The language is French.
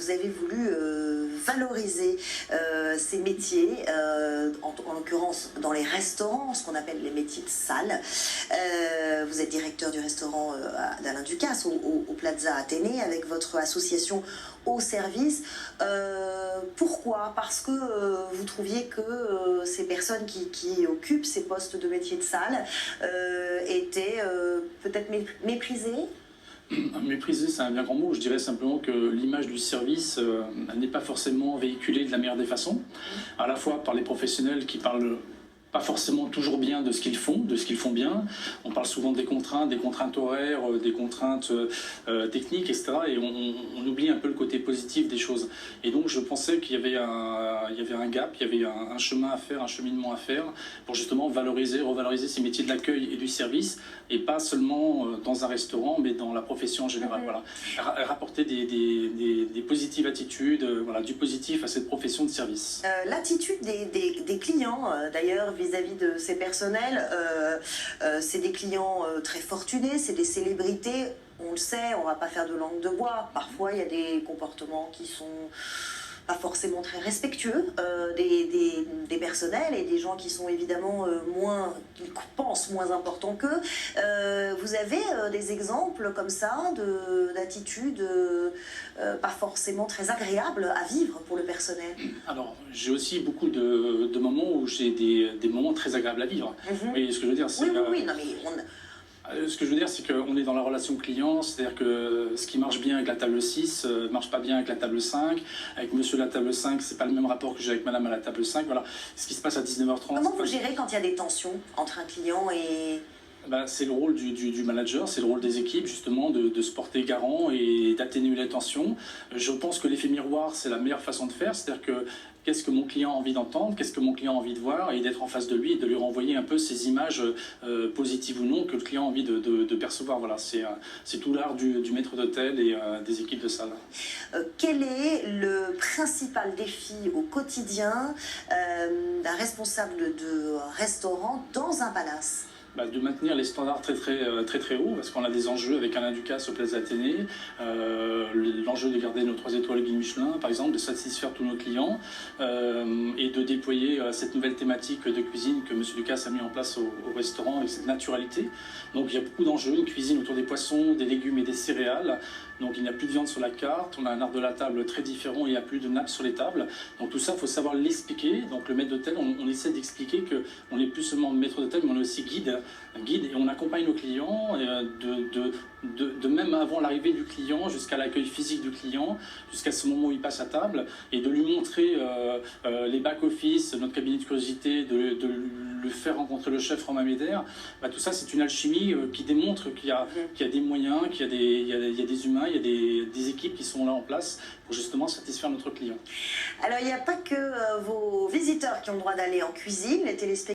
vous avez voulu valoriser ces métiers, en l'occurrence dans les restaurants, ce qu'on appelle les métiers de salle. Vous êtes directeur du restaurant d'Alain Ducasse au Plaza Athénée avec votre association Au Service. Pourquoi? Parce que vous trouviez que ces personnes qui occupent ces postes de métiers de salle étaient peut-être méprisées? Mépriser, c'est un bien grand mot. Je dirais simplement que l'image du service n'est pas forcément véhiculée de la meilleure des façons, à la fois par les professionnels qui parlent pas forcément toujours bien de ce qu'ils font, de ce qu'ils font bien. On parle souvent des contraintes horaires, des contraintes techniques, etc. Et on oublie un peu le côté positif des choses. Et donc je pensais qu'il y avait un gap, il y avait un chemin à faire, un cheminement à faire pour justement revaloriser ces métiers de l'accueil et du service, et pas seulement dans un restaurant, mais dans la profession en général. Voilà. Rapporter des positives attitudes, voilà, du positif à cette profession de service. L'attitude des clients, d'ailleurs, vis-à-vis de ces personnels, c'est des clients très fortunés, c'est des célébrités, on le sait, on ne va pas faire de langue de bois. Parfois, il y a des comportements qui sont pas forcément très respectueux des personnels et des gens qui sont évidemment qui pensent moins importants qu'eux. Vous avez des exemples comme ça d'attitudes pas forcément très agréables à vivre pour le personnel? Alors, j'ai aussi beaucoup de moments où j'ai des moments très agréables à vivre. Vous voyez ce que je veux dire? Oui, non, mais ce que je veux dire, c'est qu'on est dans la relation client, c'est-à-dire que ce qui marche bien avec la table 6 ne marche pas bien avec la table 5. Avec monsieur à la table 5, c'est pas le même rapport que j'ai avec madame à la table 5. Voilà. Ce qui se passe à 19h30. Comment vous gérez quand il y a des tensions entre un client et... C'est le rôle du manager, c'est le rôle des équipes justement de se porter garant et d'atténuer les tensions. Je pense que l'effet miroir, c'est la meilleure façon de faire, c'est-à-dire que qu'est-ce que mon client a envie d'entendre, qu'est-ce que mon client a envie de voir, et d'être en face de lui et de lui renvoyer un peu ces images positives ou non que le client a envie de percevoir. Voilà, c'est tout l'art du maître d'hôtel et des équipes de salle. Quel est le principal défi au quotidien d'un responsable de restaurant dans un palace? De maintenir les standards très hauts, parce qu'on a des enjeux avec Alain Ducasse au Plaza Athénée, l'enjeu de garder nos 3 étoiles Guide Michelin, par exemple, de satisfaire tous nos clients et de déployer cette nouvelle thématique de cuisine que M. Ducasse a mis en place au restaurant avec cette naturalité. Donc il y a beaucoup d'enjeux, une cuisine autour des poissons, des légumes et des céréales. Donc il n'y a plus de viande sur la carte, on a un art de la table très différent, il n'y a plus de nappes sur les tables. Donc tout ça, il faut savoir l'expliquer. Donc le maître d'hôtel, on essaie d'expliquer qu'on n'est plus seulement maître d'hôtel, mais on est aussi guide, et on accompagne nos clients de même avant l'arrivée du client jusqu'à l'accueil physique du client, jusqu'à ce moment où il passe à table, et de lui montrer les back-office, notre cabinet de curiosité, de le faire rencontrer le chef Romain Médère. Tout ça, c'est une alchimie qui démontre qu'il y a des moyens, qu'il y a des humains, il y a des équipes qui sont là en place pour justement satisfaire notre client. Alors, il n'y a pas que vos visiteurs qui ont le droit d'aller en cuisine, les téléspectateurs